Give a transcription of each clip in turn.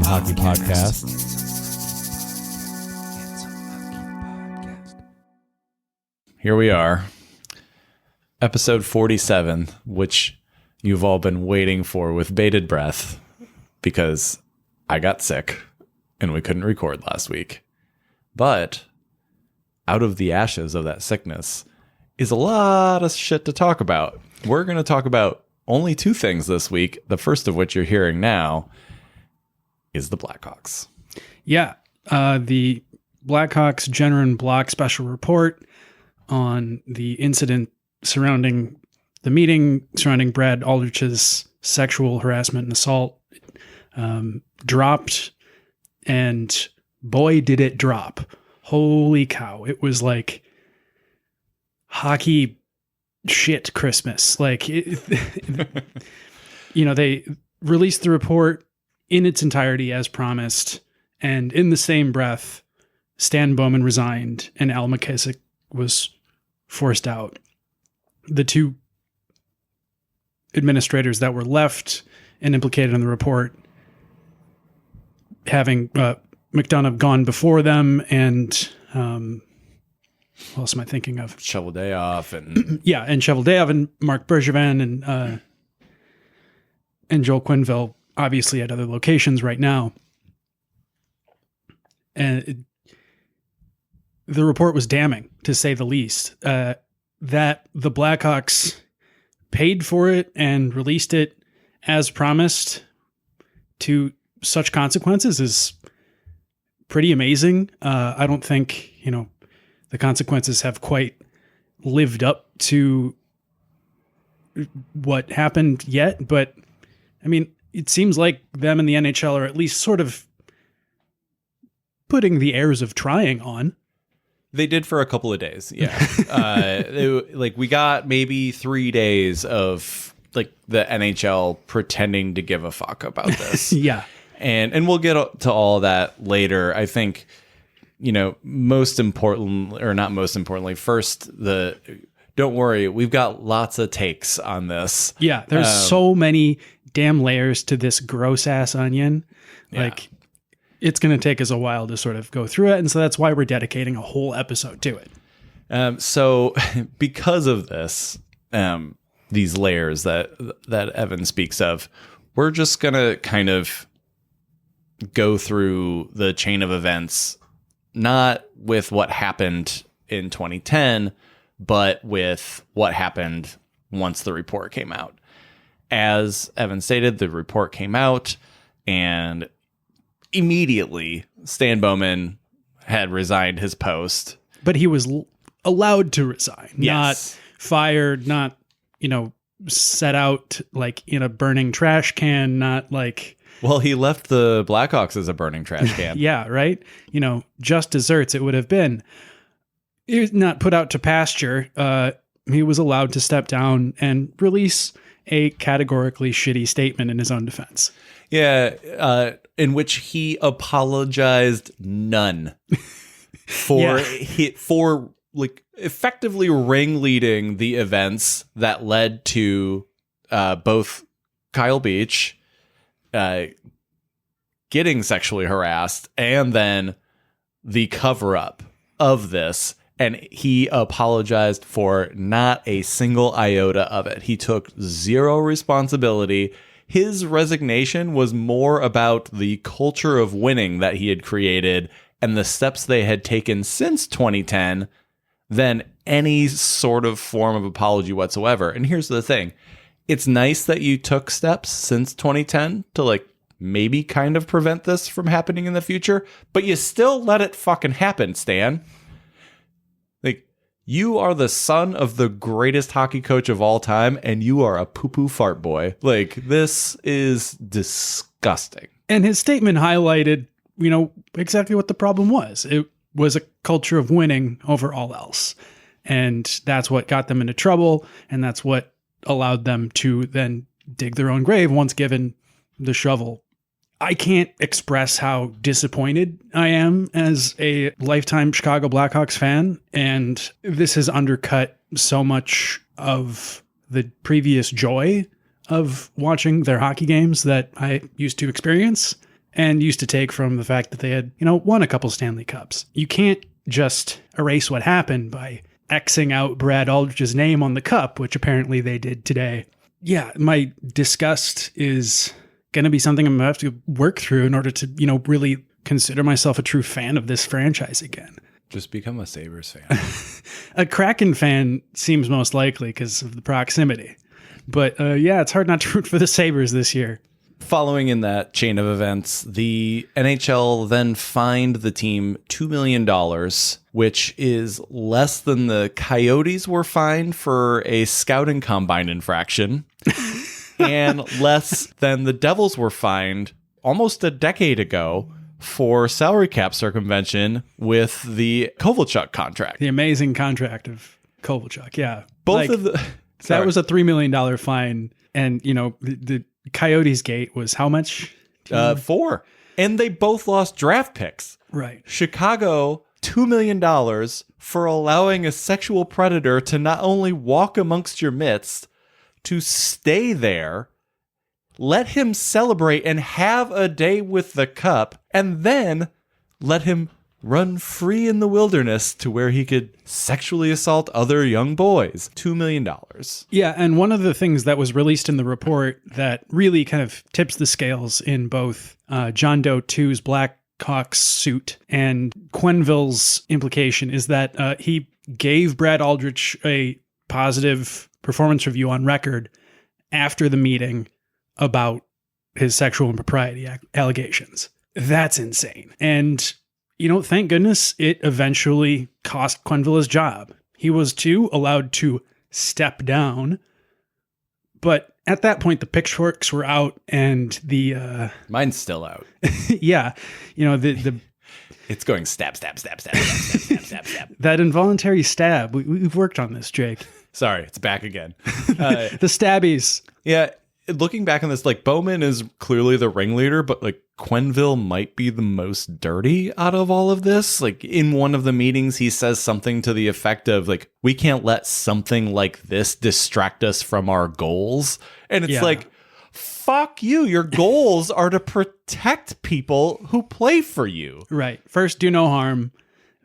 Hockey Podcast. Here we are, episode 47, which you've all been waiting for with bated breath because I got sick and we couldn't record last week. But out of the ashes of that sickness is a lot of shit to talk about. We're going to talk about only two things this week, the first of which you're hearing now is the Blackhawks. Yeah, the Blackhawks Jenner Block special report on the incident surrounding the meeting surrounding Brad Aldrich's sexual harassment and assault dropped, and boy, did it drop. Holy cow. It was like hockey shit Christmas. Like, they released the report in its entirety as promised, and in the same breath, Stan Bowman resigned and Al McKissick was forced out. The two administrators that were left and implicated in the report, having McDonough gone before them, and what else am I thinking of? Cheveldayoff and yeah, and Cheveldayoff and Mark Bergevin and Joel Quenneville, obviously at other locations right now. And the report was damning, to say the least. That the Blackhawks paid for it and released it as promised to such consequences is pretty amazing. I don't think, the consequences have quite lived up to what happened yet, but I mean, it seems like them and the NHL are at least sort of putting the airs of trying on. They did for a couple of days. Yeah. We got maybe 3 days of like the NHL pretending to give a fuck about this. Yeah. And we'll get to all that later. I think, most important, or not most importantly, first, don't worry, we've got lots of takes on this. Yeah. There's so many damn layers to this gross ass onion. Like, it's going to take us a while to sort of go through it. And so that's why we're dedicating a whole episode to it. So because of this, these layers that Evan speaks of, we're just going to kind of go through the chain of events, not with what happened in 2010, but with what happened once the report came out. As Evan stated, the report came out, and immediately Stan Bowman had resigned his post. But he was allowed to resign, not fired, not, set out like in a burning trash can, not like... Well, he left the Blackhawks as a burning trash can. Yeah, right? Just desserts it would have been. He was not put out to pasture. He was allowed to step down and release a categorically shitty statement in his own defense. Yeah, in which he apologized none for effectively ringleading the events that led to both Kyle Beach getting sexually harassed and then the cover-up of this. And he apologized for not a single iota of it. He took zero responsibility. His resignation was more about the culture of winning that he had created and the steps they had taken since 2010 than any sort of form of apology whatsoever. And here's the thing. It's nice that you took steps since 2010 to maybe kind of prevent this from happening in the future, but you still let it fucking happen, Stan. You are the son of the greatest hockey coach of all time, and you are a poo-poo fart boy. This is disgusting. And his statement highlighted, exactly what the problem was. It was a culture of winning over all else. And that's what got them into trouble, and that's what allowed them to then dig their own grave once given the shovel I can't express how disappointed I am as a lifetime Chicago Blackhawks fan. And this has undercut so much of the previous joy of watching their hockey games that I used to experience and used to take from the fact that they had, won a couple Stanley Cups. You can't just erase what happened by Xing out Brad Aldrich's name on the cup, which apparently they did today. Yeah, my disgust is going to be something I'm going to have to work through in order to, really consider myself a true fan of this franchise again. Just become a Sabres fan. A Kraken fan seems most likely because of the proximity. But it's hard not to root for the Sabres this year. Following in that chain of events, the NHL then fined the team $2 million, which is less than the Coyotes were fined for a scouting combine infraction. And less than the Devils were fined almost a decade ago for salary cap circumvention with the Kovalchuk contract. The amazing contract of Kovalchuk, yeah. Both of the... That was a $3 million fine. And, the Coyotes gate was how much? 4. And they both lost draft picks. Right. Chicago, $2 million for allowing a sexual predator to not only walk amongst your midst, to stay there, let him celebrate and have a day with the cup, and then let him run free in the wilderness to where he could sexually assault other young boys. $2 million. Yeah, and one of the things that was released in the report that really kind of tips the scales in both John Doe 2's Blackhawks suit and Quenneville's implication is that he gave Brad Aldrich a positive performance review on record after the meeting about his sexual impropriety allegations. That's insane. And, thank goodness it eventually cost Quenneville his job. He was too allowed to step down. But at that point, the pitchforks were out and the... Mine's still out. Yeah. The It's going stab, stab, stab, stab, stab, stab, stab, stab. That involuntary stab. We've worked on this, Jake. Sorry, it's back again. The stabbies. Yeah, looking back on this, Bowman is clearly the ringleader, but Quenneville might be the most dirty out of all of this. In one of the meetings, he says something to the effect of we can't let something like this distract us from our goals. And it's fuck you. Your goals are to protect people who play for you. Right. First, do no harm,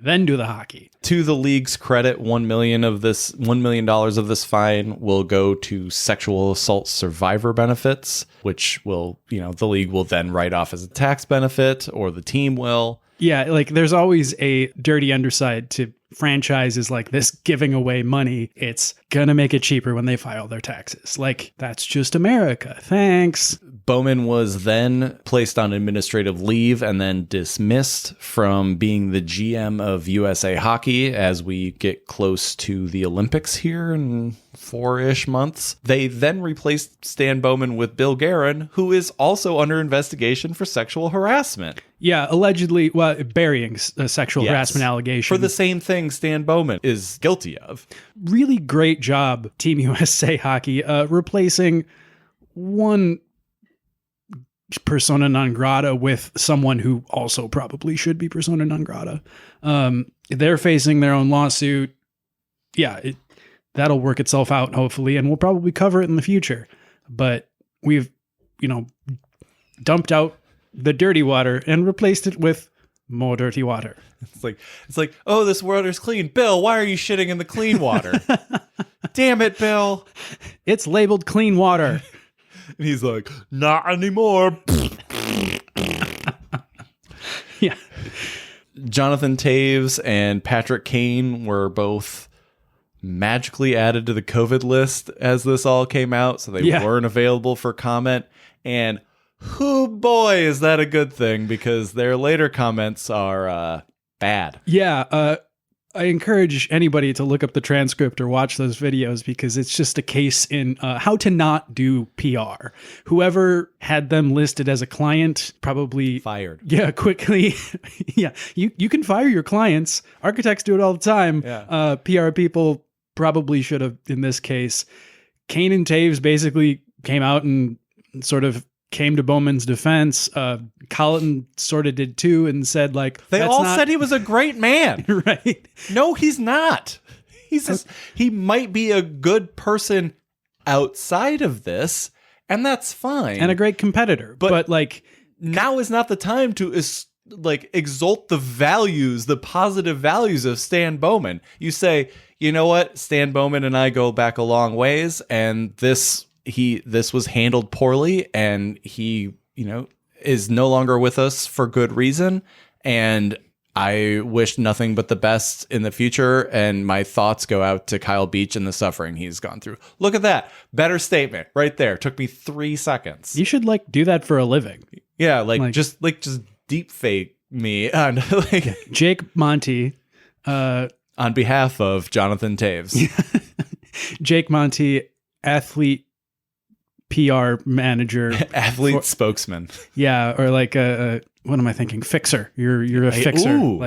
then do the hockey. To the league's credit, $1 million of this fine will go to sexual assault survivor benefits, which will, the league will then write off as a tax benefit, or the team will. Yeah, there's always a dirty underside to franchises like this giving away money. It's gonna make it cheaper when they file their taxes. That's just America. Thanks. Bowman was then placed on administrative leave and then dismissed from being the GM of USA Hockey as we get close to the Olympics here in 4-ish months. They then replaced Stan Bowman with Bill Guerin, who is also under investigation for sexual harassment. Yeah, allegedly, burying a sexual harassment allegation. For the same thing Stan Bowman is guilty of. Really great job, Team USA Hockey, replacing one persona non grata with someone who also probably should be persona non grata. They're facing their own lawsuit. Yeah, that'll work itself out, hopefully, and we'll probably cover it in the future. But we've, dumped out the dirty water and replaced it with more dirty water. It's like, oh, this water's clean. Bill, why are you shitting in the clean water? Damn it, Bill. It's labeled clean water. And he's like, not anymore. Yeah. Jonathan Taves and Patrick Kane were both magically added to the COVID list as this all came out, so they weren't available for comment. And oh boy, is that a good thing, because their later comments are bad. Yeah, I encourage anybody to look up the transcript or watch those videos, because it's just a case in how to not do PR. Whoever had them listed as a client probably fired. Yeah, quickly. Yeah, you can fire your clients. Architects do it all the time. Yeah. PR people probably should have in this case. Kane and Taves basically came out and sort of came to Bowman's defense. Colin sort of did too and said, like, they all said he was a great man. Right. No, he's not. He might be a good person outside of this, and that's fine. And a great competitor. But like, now is not the time to exalt the positive values of Stan Bowman. You say, you know what, Stan Bowman and I go back a long ways, and this was handled poorly, and he, is no longer with us for good reason, and I wish nothing but the best in the future, and my thoughts go out to Kyle Beach and the suffering he's gone through. Look at that. Better statement right there. Took me 3 seconds. You should do that for a living. Yeah, just deep fake me on Jake Monty on behalf of Jonathan Taves. Jake Monty, athlete PR manager, athlete spokesman. Yeah, or what am I thinking? Fixer. You're a fixer. Ooh,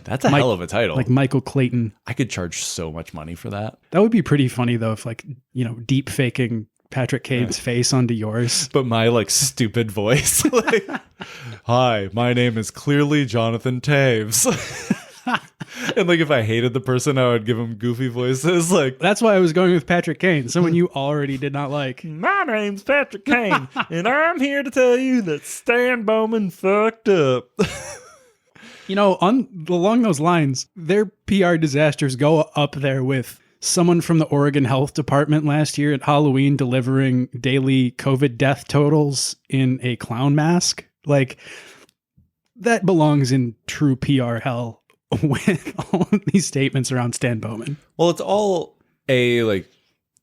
that's a hell of a title. Like Michael Clayton. I could charge so much money for that. That would be pretty funny though, if deep faking Patrick Kane's face onto yours. But my stupid voice. Hi, my name is clearly Jonathan Taves. And if I hated the person, I would give him goofy voices. That's why I was going with Patrick Kane, someone you already did not like. My name's Patrick Kane, and I'm here to tell you that Stan Bowman fucked up. Along those lines, their PR disasters go up there with someone from the Oregon Health Department last year at Halloween delivering daily COVID death totals in a clown mask. That belongs in true PR hell with all of these statements around Stan Bowman. Well, it's all a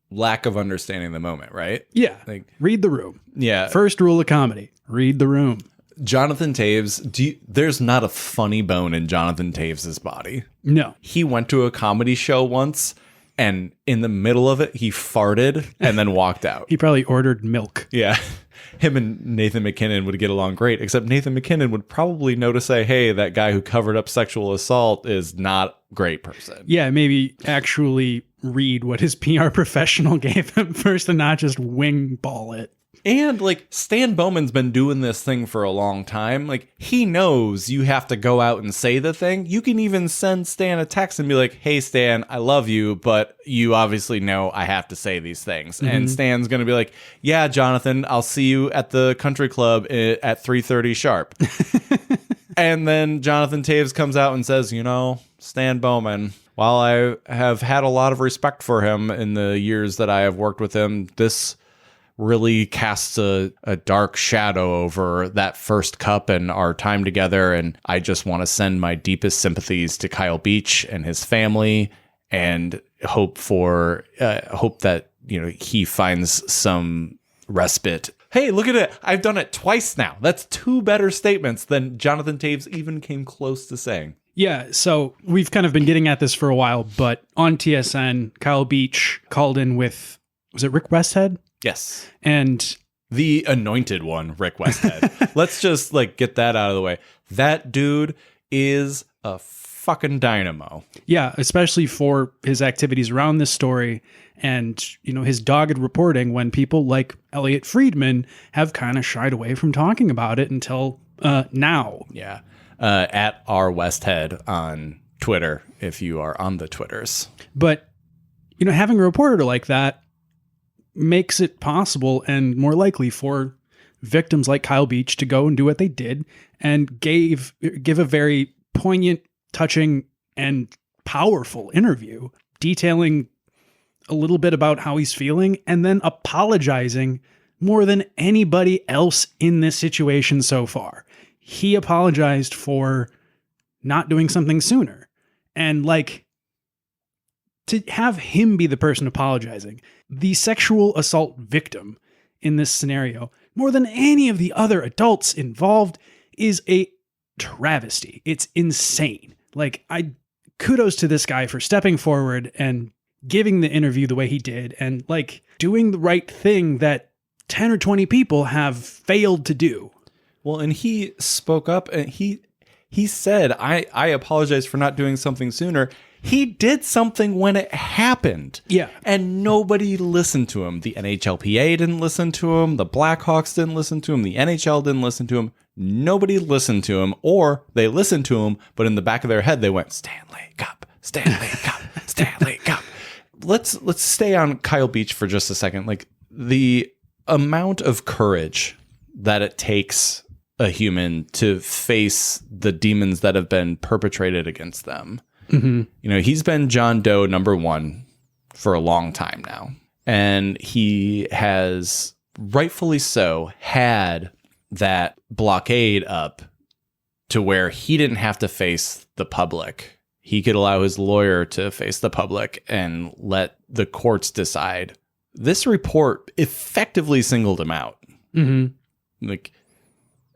lack of understanding the moment, right? Yeah. Read the room. Yeah. First rule of comedy, read the room. Jonathan Taves, there's not a funny bone in Jonathan Taves' body. No. He went to a comedy show once, and in the middle of it, he farted and then walked out. He probably ordered milk. Yeah. Him and Nathan McKinnon would get along great, except Nathan McKinnon would probably notice, hey, that guy who covered up sexual assault is not a great person. Yeah, maybe actually read what his PR professional gave him first and not just wing ball it. And Stan Bowman's been doing this thing for a long time. He knows you have to go out and say the thing. You can even send Stan a text and be like, hey, Stan, I love you, but you obviously know I have to say these things. Mm-hmm. And Stan's going to be like, yeah, Jonathan, I'll see you at the country club at 3:30 sharp. And then Jonathan Taves comes out and says, Stan Bowman, while I have had a lot of respect for him in the years that I have worked with him, this really casts a dark shadow over that first cup and our time together. And I just want to send my deepest sympathies to Kyle Beach and his family, and hope that, he finds some respite. Hey, look at it. I've done it twice now. That's 2 better statements than Jonathan Taves even came close to saying. Yeah, so we've kind of been getting at this for a while, but on TSN, Kyle Beach called in with, was it Rick Westhead? Yes. And the anointed one, Rick Westhead. Let's just get that out of the way. That dude is a fucking dynamo. Yeah, especially for his activities around this story and, his dogged reporting when people like Elliot Friedman have kind of shied away from talking about it until now. Yeah. At R Westhead on Twitter, if you are on the Twitters. But, having a reporter like that makes it possible and more likely for victims like Kyle Beach to go and do what they did and give a very poignant, touching, and powerful interview detailing a little bit about how he's feeling and then apologizing more than anybody else in this situation so far. He apologized for not doing something sooner. And to have him be the person apologizing, the sexual assault victim in this scenario, more than any of the other adults involved, is a travesty. It's insane. Kudos to this guy for stepping forward and giving the interview the way he did and doing the right thing that 10 or 20 people have failed to do. Well, and he spoke up and he said, I apologize for not doing something sooner. He did something when it happened. Yeah. And nobody listened to him. The NHLPA didn't listen to him. The Blackhawks didn't listen to him. The NHL didn't listen to him. Nobody listened to him, or they listened to him, but in the back of their head, they went, Stanley Cup, Stanley Cup, Stanley Cup. Let's stay on Kyle Beach for just a second. Like, the amount of courage that it takes a human to face the demons that have been perpetrated against them. Mm-hmm. You know, he's been John Doe number one for a long time now. And he has, rightfully so, had that blockade up to where he didn't have to face the public. He could allow his lawyer to face the public and let the courts decide. This report effectively singled him out. Mm-hmm. Like,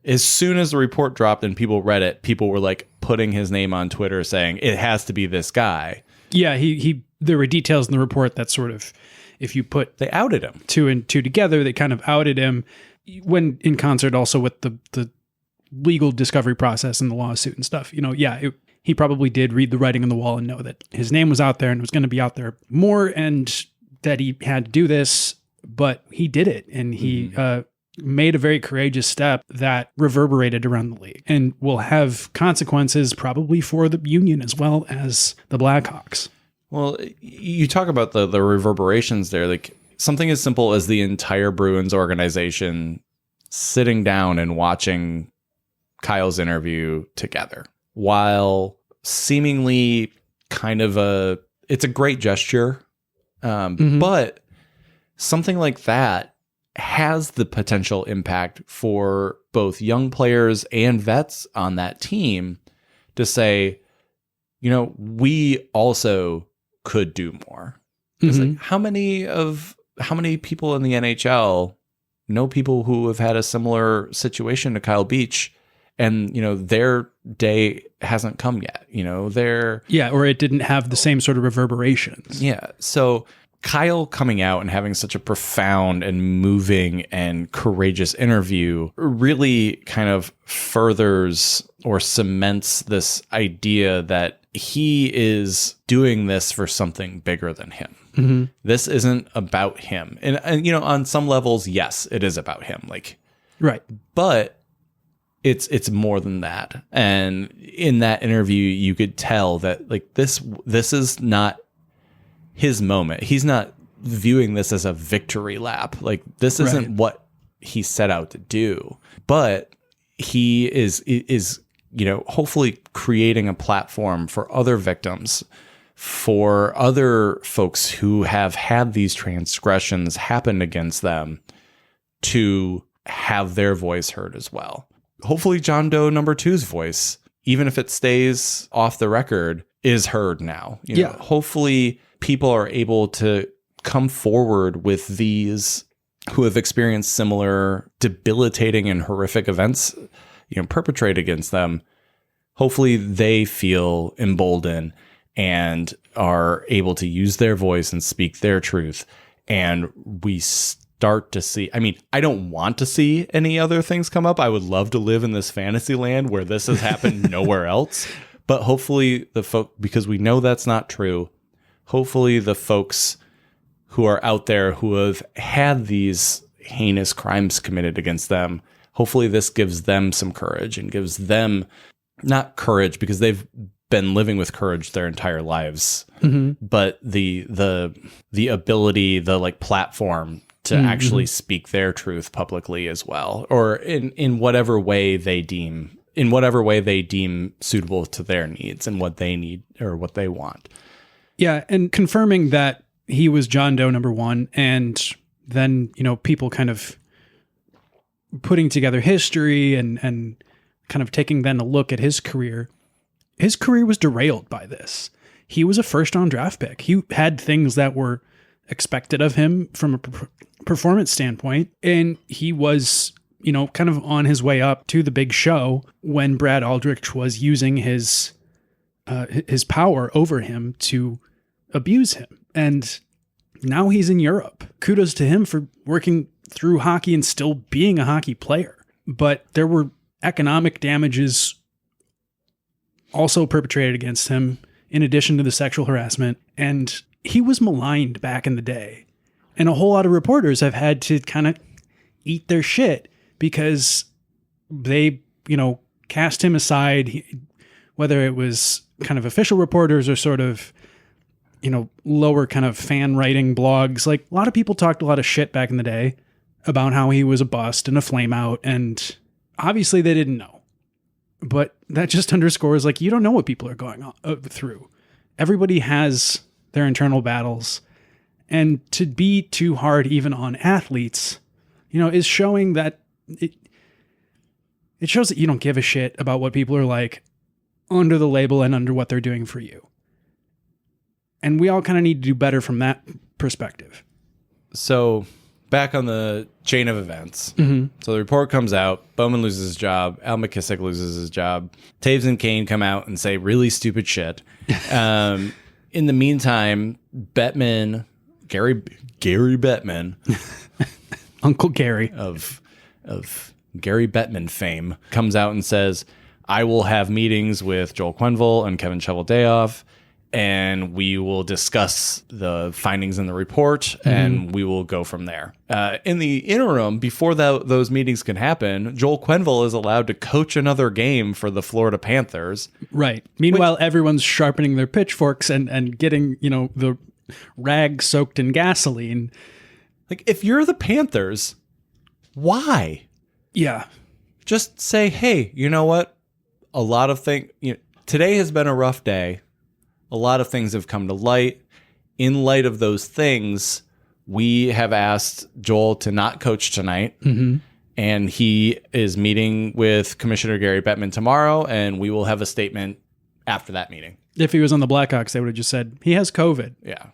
as soon as the report dropped and people read it, people were like putting his name on Twitter saying it has to be this guy. Yeah, he there were details in the report that sort of, if you put they outed him. Two and two together, they kind of outed him when in concert also with the legal discovery process and the lawsuit and stuff. You know, he probably did read the writing on the wall and know that his name was out there and was going to be out there more, and that he had to do this, but he did it, and he made a very courageous step that reverberated around the league and will have consequences probably for the union as well as the Blackhawks. Well, you talk about the reverberations there, like something as simple as the entire Bruins organization sitting down and watching Kyle's interview together, while seemingly kind of it's a great gesture. But something like that has the potential impact for both young players and vets on that team to say, you know, we also could do more. Because like, how many people in the NHL know people who have had a similar situation to Kyle Beach, and you know their day hasn't come yet. You know, or it didn't have the same sort of reverberations. Yeah, so Kyle coming out and having such a profound and moving and courageous interview really kind of furthers or cements this idea that he is doing this for something bigger than him. Mm-hmm. This isn't about him. And, you know, on some levels, yes, it is about him. Like, right. But it's more than that. And in that interview, you could tell that like this is not his moment. He's not viewing this as a victory lap. Like, this isn't what he set out to do, but he is, you know, hopefully creating a platform for other victims, for other folks who have had these transgressions happen against them, to have their voice heard as well. Hopefully John Doe number 2's voice, even if it stays off the record, is heard now. You know, hopefully people are able to come forward with these who have experienced similar debilitating and horrific events, you know, perpetrated against them. Hopefully they feel emboldened and are able to use their voice and speak their truth. And we start to see, I mean, I don't want to see any other things come up. I would love to live in this fantasy land where this has happened nowhere else. But hopefully because we know that's not true, hopefully the folks who are out there who have had these heinous crimes committed against them, hopefully this gives them some courage and gives them, not courage because they've been living with courage their entire lives, but the ability, the like platform to actually speak their truth publicly as well, or in whatever way they deem suitable to their needs and what they need or what they want. Yeah, and confirming that he was John Doe number 1, and then, you know, people kind of putting together history and kind of taking then a look at his career. His career was derailed by this. He was a first-round draft pick. He had things that were expected of him from a performance standpoint, and he was, you know, kind of on his way up to the big show when Brad Aldrich was using his power over him to abuse him. And now he's in Europe. Kudos to him for working through hockey and still being a hockey player. But there were economic damages also perpetrated against him in addition to the sexual harassment. And he was maligned back in the day. And a whole lot of reporters have had to kind of eat their shit because they, cast him aside, whether it was kind of official reporters or sort of, lower kind of fan writing blogs. Like, a lot of people talked a lot of shit back in the day about how he was a bust and a flame out. And obviously they didn't know. But that just underscores, like, you don't know what people are going through. Everybody has their internal battles. And to be too hard even on athletes, is showing that it shows that you don't give a shit about what people are like under the label and under what they're doing for you. And we all kind of need to do better from that perspective. So back on the chain of events. Mm-hmm. So the report comes out. Bowman loses his job. Al McKissick loses his job. Taves and Kane come out and say really stupid shit. In the meantime, Bettman, Gary Bettman, Uncle Gary of Gary Bettman fame, comes out and says, I will have meetings with Joel Quenneville and Kevin Cheveldayoff, and we will discuss the findings in the report, and we will go from there. In the interim, before those meetings can happen, Joel Quenneville is allowed to coach another game for the Florida Panthers. Right. Meanwhile, everyone's sharpening their pitchforks and getting, the rag soaked in gasoline. Like, if you're the Panthers, why? Yeah. Just say, hey, you know what? A lot of things, today has been a rough day. A lot of things have come to light. In light of those things, we have asked Joel to not coach tonight. Mm-hmm. And he is meeting with Commissioner Gary Bettman tomorrow, and we will have a statement after that meeting. If he was on the Blackhawks, they would have just said, he has COVID. Yeah.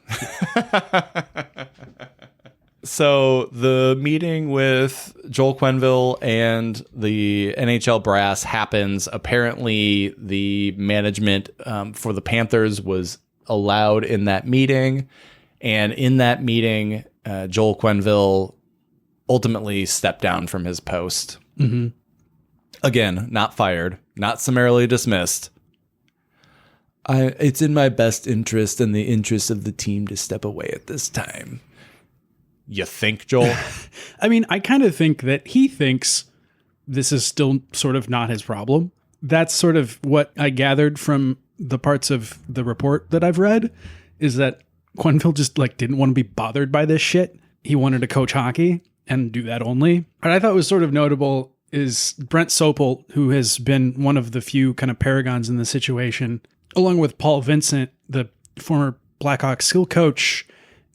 So the meeting with Joel Quenneville and the NHL brass happens. Apparently, the management for the Panthers was allowed in that meeting. And in that meeting, Joel Quenneville ultimately stepped down from his post. Mm-hmm. Again, not fired, not summarily dismissed. It's in my best interest and the interest of the team to step away at this time. You think, Joel? I mean, I kind of think that he thinks this is still sort of not his problem. That's sort of what I gathered from the parts of the report that I've read, is that Quenneville just didn't want to be bothered by this shit. He wanted to coach hockey and do that only. What I thought was sort of notable is Brent Sopel, who has been one of the few kind of paragons in the situation, along with Paul Vincent, the former Blackhawks skill coach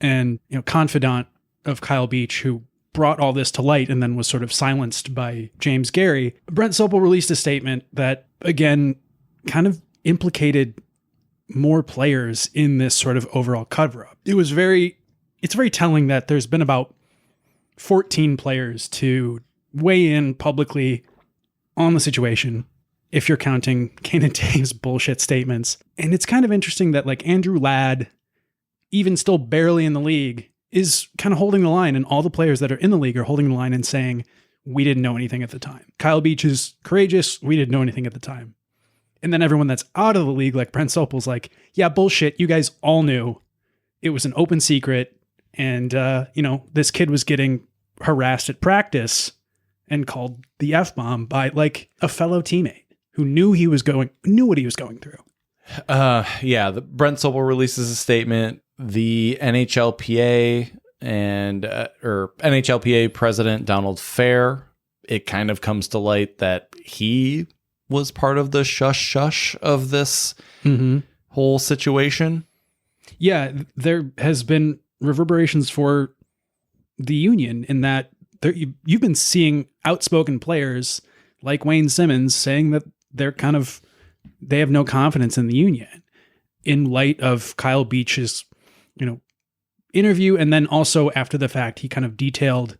and confidant of Kyle Beach, who brought all this to light and then was sort of silenced by James Gary. Brent Sopel released a statement that, again, kind of implicated more players in this sort of overall cover-up. It's very telling that there's been about 14 players to weigh in publicly on the situation, if you're counting Kane and Taves' bullshit statements. And it's kind of interesting that Andrew Ladd, even still barely in the league, is kind of holding the line, and all the players that are in the league are holding the line and saying, we didn't know anything at the time. Kyle Beach is courageous. We didn't know anything at the time. And then everyone that's out of the league, like Brent Sopel's like, yeah, bullshit. You guys all knew it was an open secret. And, this kid was getting harassed at practice and called the F-bomb by a fellow teammate who knew what he was going through. Brent Sopel releases a statement. The NHLPA or NHLPA president Donald Fair, it kind of comes to light that he was part of the shush of this whole situation. Yeah, there has been reverberations for the union in that you've been seeing outspoken players like Wayne Simmons saying that they have no confidence in the union in light of Kyle Beach's interview. And then also after the fact, he kind of detailed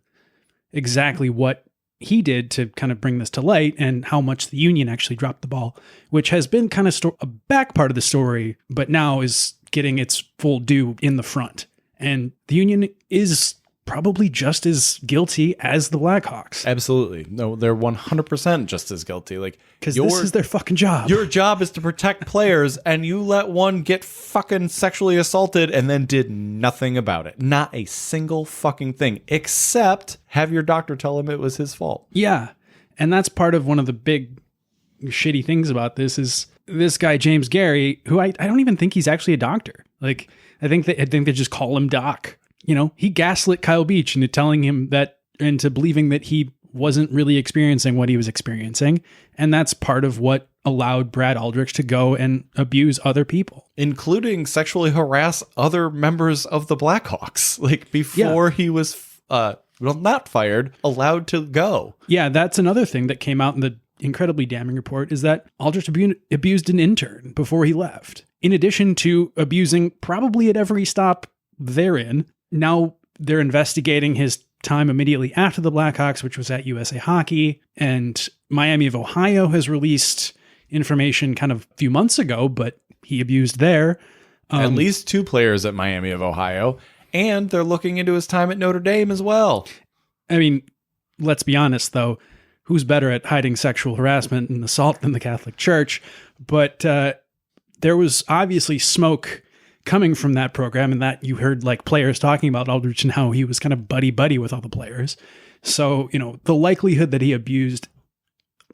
exactly what he did to kind of bring this to light and how much the union actually dropped the ball, which has been kind of a back part of the story, but now is getting its full due in the front. And the union is probably just as guilty as the Blackhawks. Absolutely. No, they're 100% just as guilty. Like, Because this is their fucking job. Your job is to protect players, and you let one get fucking sexually assaulted and then did nothing about it. Not a single fucking thing, except have your doctor tell him it was his fault. Yeah. And that's part of one of the big shitty things about this is this guy, James Gary, who I don't even think he's actually a doctor. Like, I think they just call him Doc. You know, he gaslit Kyle Beach into telling him that, into believing that he wasn't really experiencing what he was experiencing. And that's part of what allowed Brad Aldrich to go and abuse other people, including sexually harass other members of the Blackhawks, like before he was, not fired, allowed to go. Yeah, that's another thing that came out in the incredibly damning report is that Aldrich abused an intern before he left. In addition to abusing probably at every stop they're in. Now they're investigating his time immediately after the Blackhawks, which was at USA Hockey. And Miami of Ohio has released information kind of a few months ago, but he abused there. At least 2 players at Miami of Ohio. And they're looking into his time at Notre Dame as well. I mean, let's be honest, though. Who's better at hiding sexual harassment and assault than the Catholic Church? But there was obviously smoke coming from that program, and that you heard like players talking about Aldrich and how he was kind of buddy-buddy with all the players. So, you know, the likelihood that he abused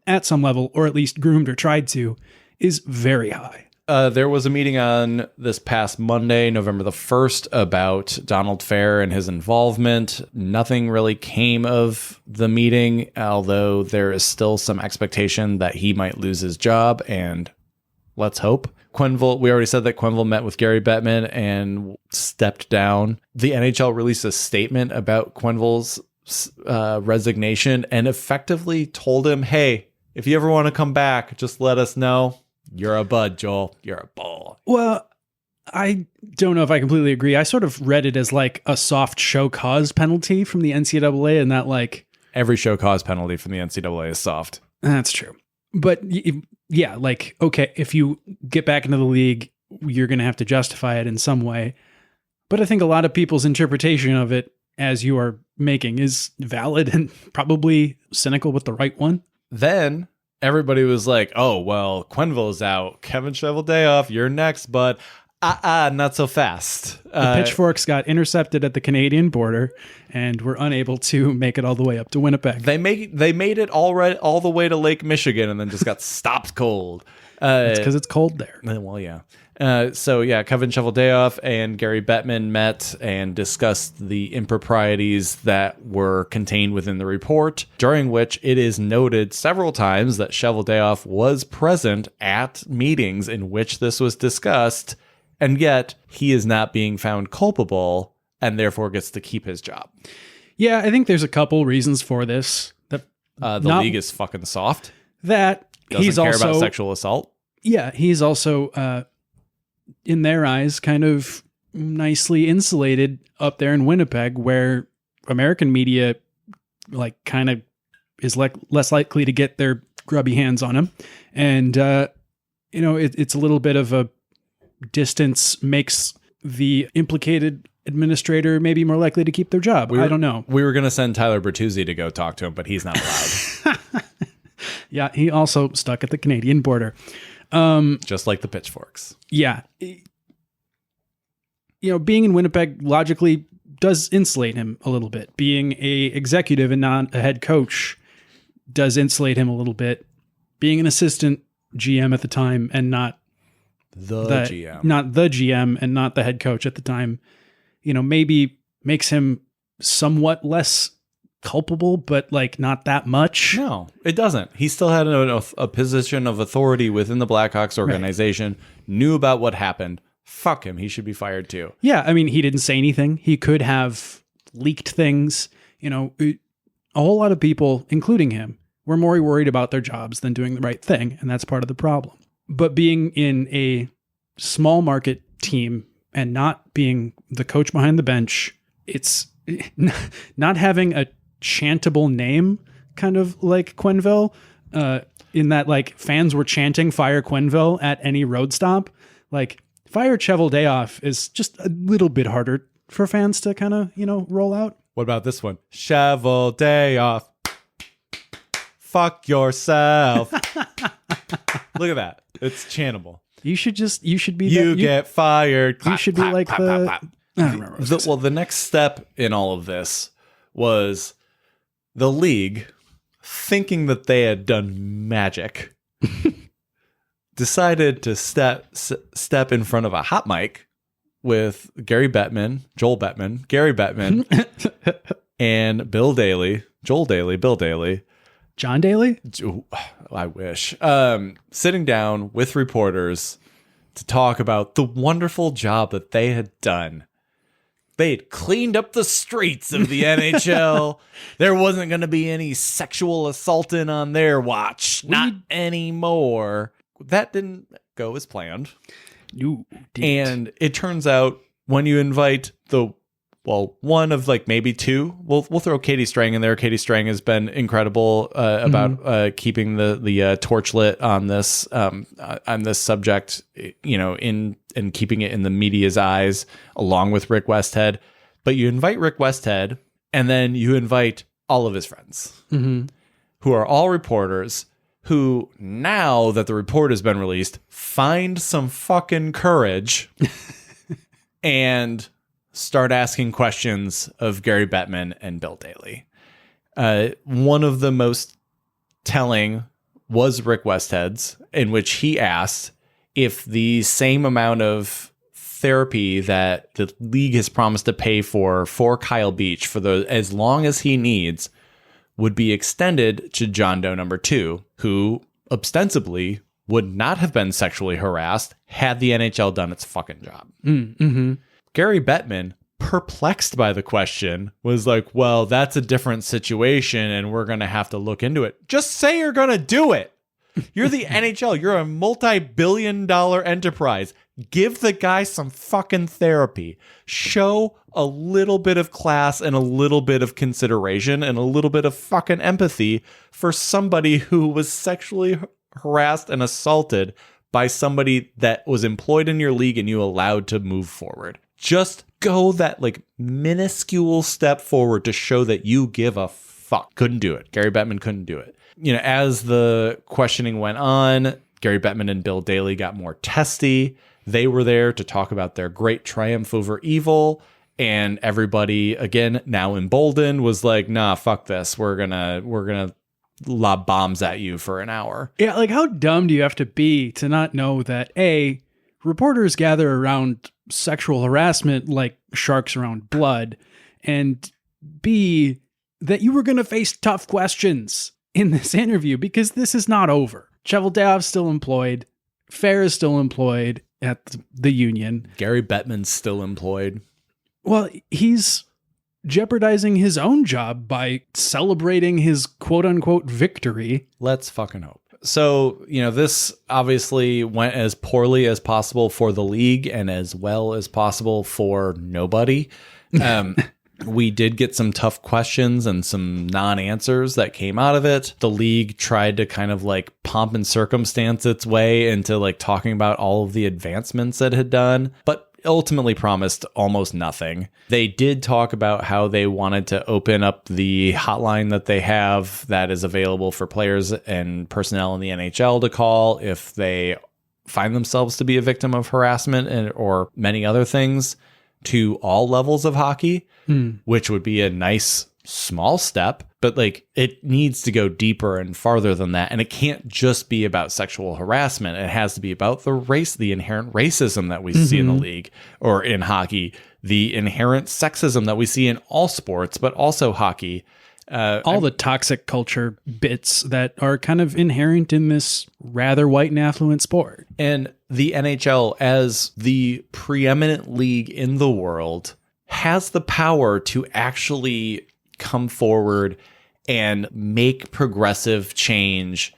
at some level, or at least groomed or tried to, is very high. There was a meeting on this past Monday, November the 1st, about Donald Fair and his involvement. Nothing really came of the meeting, although there is still some expectation that he might lose his job, and let's hope. Quenneville, we already said that Quenneville met with Gary Bettman and stepped down. The NHL released a statement about Quenneville's resignation and effectively told him, hey, if you ever want to come back, just let us know. You're a bud, Joel. You're a ball. Well, I don't know if I completely agree. I sort of read it as like a soft show cause penalty from the NCAA, and that like... Every show cause penalty from the NCAA is soft. That's true. But yeah, like, okay, if you get back into the league, you're going to have to justify it in some way. But I think a lot of people's interpretation of it, as you are making, is valid and probably cynical with the right one. Then everybody was like, oh, well, Quenneville's out. Kevin Cheveldayoff, you're next, bud. Not so fast. The pitchforks got intercepted at the Canadian border and were unable to make it all the way up to Winnipeg. They made it all the way to Lake Michigan and then just got stopped cold. It's because it's cold there. Well, yeah. So yeah, Kevin Cheveldayoff and Gary Bettman met and discussed the improprieties that were contained within the report, during which it is noted several times that Cheveldayoff was present at meetings in which this was discussed. And yet he is not being found culpable and therefore gets to keep his job. Yeah, I think there's a couple reasons for this. The league is fucking soft. That doesn't care about sexual assault. Yeah, he's also, in their eyes, kind of nicely insulated up there in Winnipeg, where American media, like, kind of is less likely to get their grubby hands on him. And, it's a little bit of a distance makes the implicated administrator maybe more likely to keep their job. I don't know. We were going to send Tyler Bertuzzi to go talk to him, but he's not allowed. Yeah, he also stuck at the Canadian border. Just like the pitchforks. Yeah. Being in Winnipeg logically does insulate him a little bit. Being a executive and not a head coach does insulate him a little bit. Being an assistant GM at the time and not the GM and not the head coach at the time, maybe makes him somewhat less culpable, but like not that much. No, it doesn't. He still had a position of authority within the Blackhawks organization, knew about what happened. Fuck him. He should be fired too. Yeah. I mean, he didn't say anything. He could have leaked things. A whole lot of people, including him, were more worried about their jobs than doing the right thing. And that's part of the problem. But being in a small market team and not being the coach behind the bench, it's not having a chantable name, kind of like Quenneville, in that like fans were chanting "Fire Quenneville" at any road stop. Like "Fire Cheveldayoff" is just a little bit harder for fans to kind of roll out. What about this one? Shovel day off. Fuck yourself. Look at that. It's chantable. You should be. You get fired. You should be like the. I don't remember what I was gonna say. Well, the next step in all of this was the league, thinking that they had done magic, decided to step in front of a hot mic with Joel Bettman, Gary Bettman, and Bill Daly, Joel Daly, Bill Daly. John Daly? I wish. Sitting down with reporters to talk about the wonderful job that they had done. They had cleaned up the streets of the NHL. There wasn't going to be any sexual assaulting on their watch. Not anymore. That didn't go as planned. No, and it turns out when you invite one of like maybe two, we'll throw Katie Strang in there. Katie Strang has been incredible about keeping the torch lit on this subject, and keeping it in the media's eyes, along with Rick Westhead. But you invite Rick Westhead, and then you invite all of his friends, who are all reporters, who, now that the report has been released, find some fucking courage and start asking questions of Gary Bettman and Bill Daly. One of the most telling was Rick Westhead's, in which he asked if the same amount of therapy that the league has promised to pay for Kyle Beach as long as he needs would be extended to John Doe number 2, who ostensibly would not have been sexually harassed had the NHL done its fucking job. Gary Bettman, perplexed by the question, was like, well, that's a different situation and we're going to have to look into it. Just say you're going to do it. You're the NHL. You're a multi-billion-dollar enterprise. Give the guy some fucking therapy. Show a little bit of class and a little bit of consideration and a little bit of fucking empathy for somebody who was sexually harassed and assaulted by somebody that was employed in your league and you allowed to move forward. Just go that like minuscule step forward to show that you give a fuck. Couldn't do it. Gary Bettman couldn't do it. As the questioning went on, Gary Bettman and Bill Daly got more testy. They were there to talk about their great triumph over evil. And everybody, again, now emboldened, was like, nah, fuck this. We're gonna lob bombs at you for an hour. Yeah, like how dumb do you have to be to not know that A, reporters gather around sexual harassment like sharks around blood, and B, that you were going to face tough questions in this interview because this is not over. Cheveldayoff's still employed. Fair is still employed at the union. Gary Bettman's still employed. Well, he's jeopardizing his own job by celebrating his quote-unquote victory. Let's fucking hope. So, this obviously went as poorly as possible for the league and as well as possible for nobody. We did get some tough questions and some non-answers that came out of it. The league tried to kind of like pomp and circumstance its way into like talking about all of the advancements it had done, but ultimately promised almost nothing. They did talk about how they wanted to open up the hotline that they have that is available for players and personnel in the NHL to call if they find themselves to be a victim of harassment or many other things, to all levels of hockey, which would be a nice small step, but like it needs to go deeper and farther than that. And it can't just be about sexual harassment. It has to be about the inherent racism that we see in the league or in hockey, the inherent sexism that we see in all sports, but also hockey. All the toxic culture bits that are kind of inherent in this rather white and affluent sport. And the NHL, as the preeminent league in the world, has the power to actually come forward and make progressive change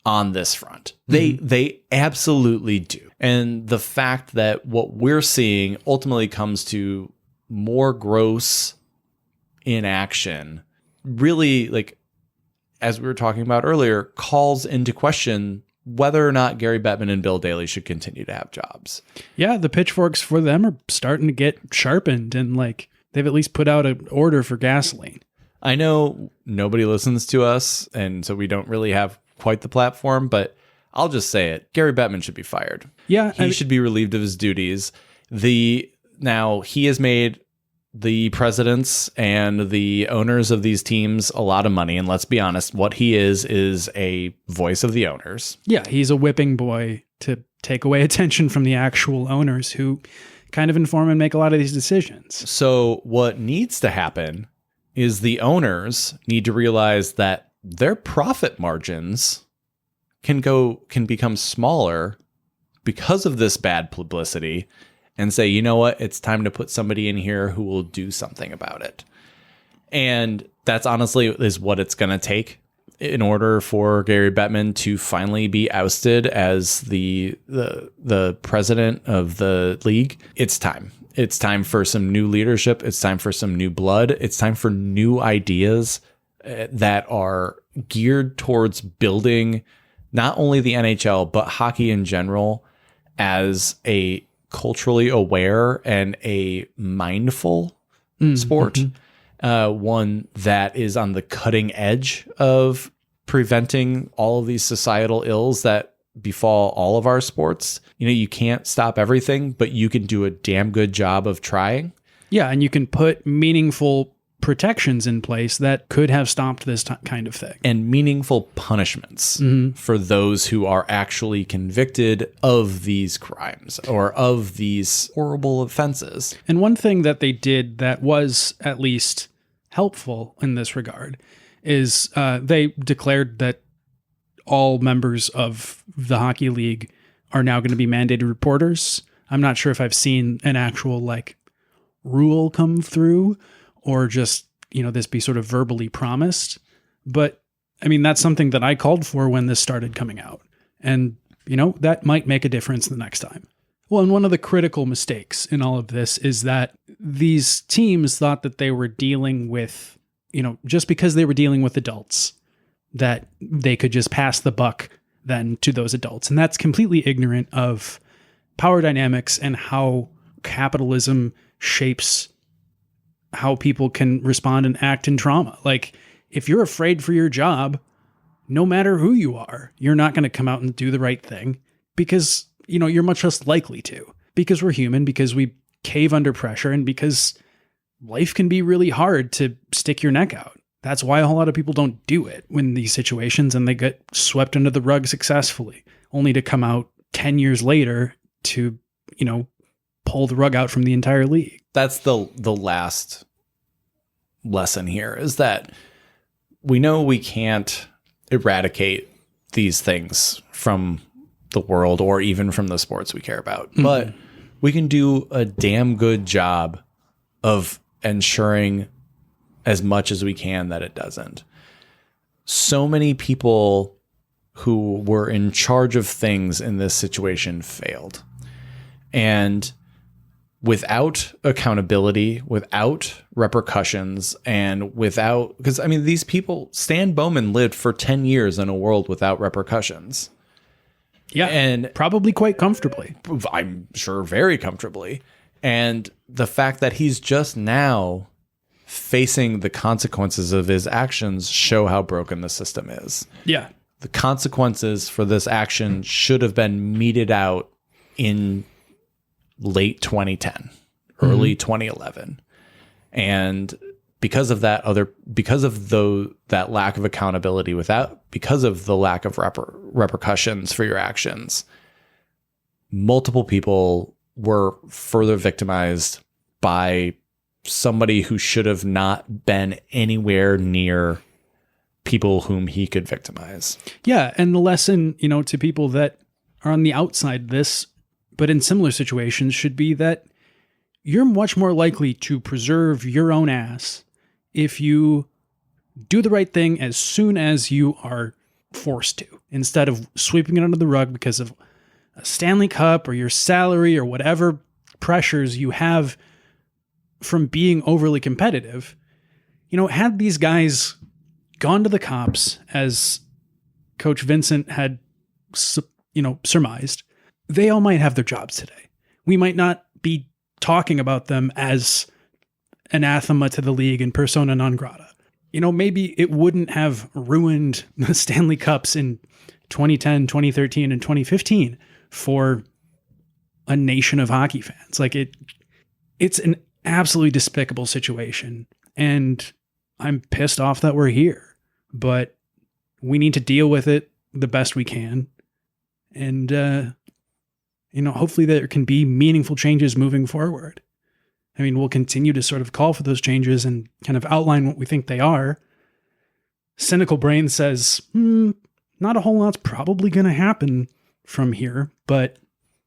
on this front. They absolutely do. And the fact that what we're seeing ultimately comes to more gross inaction really, like, as we were talking about earlier, calls into question whether or not Gary Bettman and Bill Daly should continue to have jobs. Yeah, the pitchforks for them are starting to get sharpened, and like they've at least put out an order for gasoline. I know nobody listens to us, and so we don't really have quite the platform, but I'll just say it. Gary Bettman should be fired. Yeah. He should be relieved of his duties. Now, he has made the presidents and the owners of these teams a lot of money, and let's be honest, what he is a voice of the owners. Yeah, he's a whipping boy to take away attention from the actual owners who kind of inform and make a lot of these decisions. So what needs to happen is the owners need to realize that their profit margins can become smaller because of this bad publicity, and say, you know what, it's time to put somebody in here who will do something about it. And that's honestly is what it's going to take in order for Gary Bettman to finally be ousted as the president of the league. It's time. It's time for some new leadership. It's time for some new blood. It's time for new ideas that are geared towards building not only the NHL, but hockey in general as a culturally aware and a mindful sport. One that is on the cutting edge of preventing all of these societal ills that befall all of our sports. You know, you can't stop everything, but you can do a damn good job of trying. Yeah, and you can put meaningful protections in place that could have stopped this kind of thing. And meaningful punishments for those who are actually convicted of these crimes or of these horrible offenses. And one thing that they did that was at least helpful in this regard is they declared that all members of the hockey league are now going to be mandated reporters. I'm not sure if I've seen an actual rule come through or just, this be sort of verbally promised. But I mean, that's something that I called for when this started coming out. And, that might make a difference the next time. Well, and one of the critical mistakes in all of this is that these teams thought that they were dealing with, just because they were dealing with adults, that they could just pass the buck then to those adults. And that's completely ignorant of power dynamics and how capitalism shapes how people can respond and act in trauma. If you're afraid for your job, no matter who you are, you're not going to come out and do the right thing because, you're much less likely to, because we're human, because we cave under pressure, and because life can be really hard to stick your neck out. That's why a whole lot of people don't do it when these situations, and they get swept under the rug successfully, only to come out 10 years later to, pull the rug out from the entire league. That's the last lesson here, is that we know we can't eradicate these things from the world or even from the sports we care about, but we can do a damn good job of ensuring as much as we can that it doesn't. So many people who were in charge of things in this situation failed. And without accountability, without repercussions, and because these people, Stan Bowman lived for 10 years in a world without repercussions. Yeah. And probably quite comfortably. I'm sure very comfortably. And the fact that he's just now facing the consequences of his actions show how broken the system is. Yeah. The consequences for this action should have been meted out in late 2010, early 2011. And because of that that lack of accountability, because of the lack of repercussions for your actions, multiple people were further victimized by somebody who should have not been anywhere near people whom he could victimize. Yeah. And the lesson, to people that are on the outside this, but in similar situations, should be that you're much more likely to preserve your own ass if you do the right thing as soon as you are forced to, instead of sweeping it under the rug because of a Stanley Cup or your salary or whatever pressures you have from being overly competitive. Had these guys gone to the cops, as Coach Vincent had, surmised, they all might have their jobs today. We might not be talking about them as anathema to the league and persona non grata. Maybe it wouldn't have ruined the Stanley Cups in 2010, 2013, and 2015 for a nation of hockey fans. It's an absolutely despicable situation. And I'm pissed off that we're here, but we need to deal with it the best we can. And, hopefully there can be meaningful changes moving forward. We'll continue to sort of call for those changes and kind of outline what we think they are. Cynical brain says, not a whole lot's probably going to happen from here, but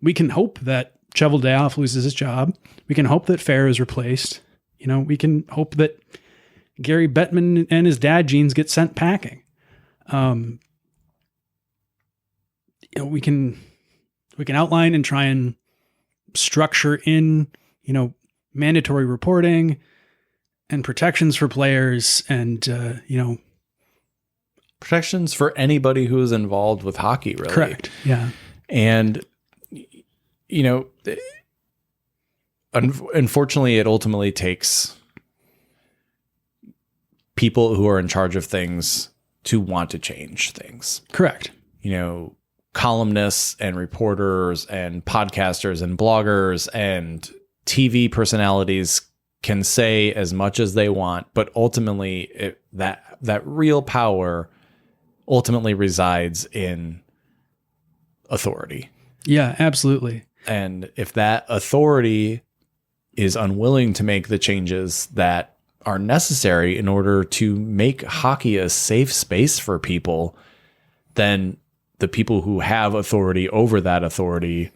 we can hope that Cheveldayoff loses his job. We can hope that Fair is replaced. We can hope that Gary Bettman and his dad jeans get sent packing. We can outline and try and structure in, mandatory reporting and protections for players and, protections for anybody who is involved with hockey, really. Correct. Yeah. And, unfortunately, it ultimately takes people who are in charge of things to want to change things. Correct. Columnists and reporters and podcasters and bloggers and TV personalities can say as much as they want, but ultimately that real power ultimately resides in authority. Yeah, absolutely. And if that authority is unwilling to make the changes that are necessary in order to make hockey a safe space for people, then the people who have authority over that authority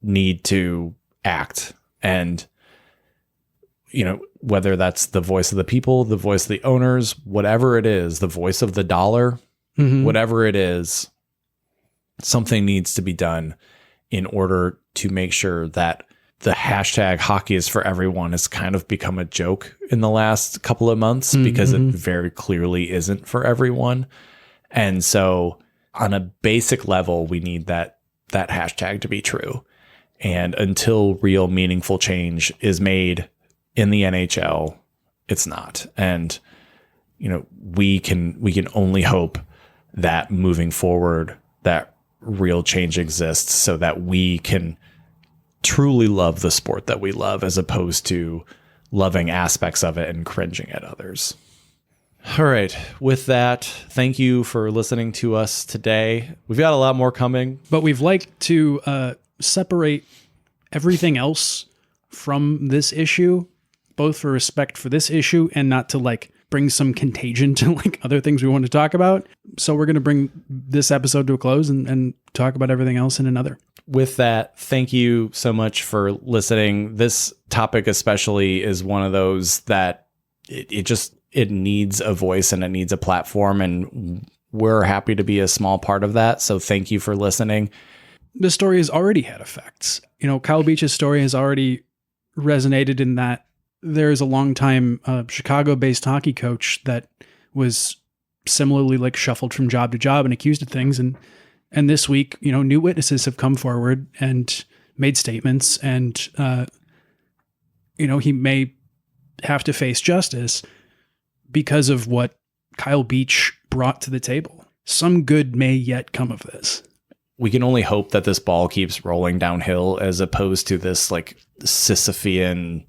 need to act. And, whether that's the voice of the people, the voice of the owners, whatever it is, the voice of the dollar, whatever it is, something needs to be done in order to make sure that the hashtag hockey is for everyone has kind of become a joke in the last couple of months because it very clearly isn't for everyone. And so on a basic level, we need that hashtag to be true. And until real meaningful change is made in the NHL, it's not. And, we can only hope that moving forward, that real change exists so that we can truly love the sport that we love as opposed to loving aspects of it and cringing at others. All right. With that, thank you for listening to us today. We've got a lot more coming. But we've liked to separate everything else from this issue, both for respect for this issue and not to bring some contagion to other things we want to talk about. So we're going to bring this episode to a close and talk about everything else in another. With that, thank you so much for listening. This topic especially is one of those that it needs a voice and it needs a platform, and we're happy to be a small part of that. So thank you for listening. The story has already had effects. Kyle Beach's story has already resonated in that there is a longtime Chicago-based hockey coach that was similarly shuffled from job to job and accused of things. And this week, new witnesses have come forward and made statements, and, he may have to face justice because of what Kyle Beach brought to the table. Some good may yet come of this. We can only hope that this ball keeps rolling downhill as opposed to this Sisyphean,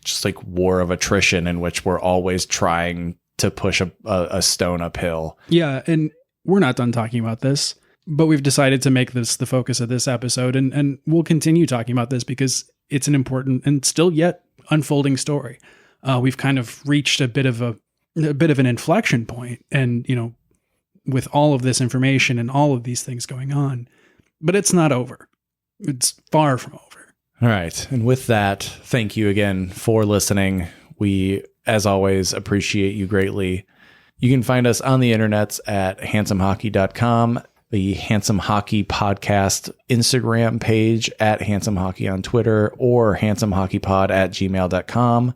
just war of attrition in which we're always trying to push a stone uphill. Yeah. And we're not done talking about this, but we've decided to make this the focus of this episode. And we'll continue talking about this because it's an important and still yet unfolding story. We've kind of reached a bit of an inflection point, and, with all of this information and all of these things going on, but it's not over. It's far from over. All right. And with that, thank you again for listening. We, as always, appreciate you greatly. You can find us on the internets at handsomehockey.com, the Handsome Hockey Podcast Instagram page at Handsome Hockey on Twitter, or handsomehockeypod@gmail.com.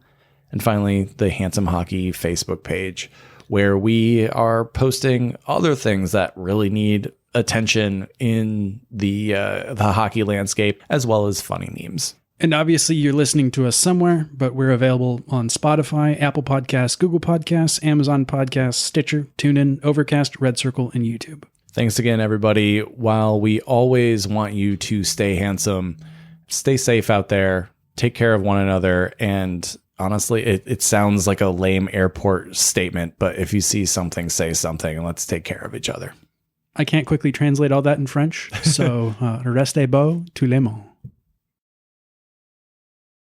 And finally, the Handsome Hockey Facebook page, where we are posting other things that really need attention in the hockey landscape, as well as funny memes. And obviously you're listening to us somewhere, but we're available on Spotify, Apple Podcasts, Google Podcasts, Amazon Podcasts, Stitcher, TuneIn, Overcast, Red Circle, and YouTube. Thanks again, everybody. While we always want you to stay handsome, stay safe out there, take care of one another, and honestly, it sounds like a lame airport statement, but if you see something, say something, and let's take care of each other. I can't quickly translate all that in French, so restez beau, tout le monde.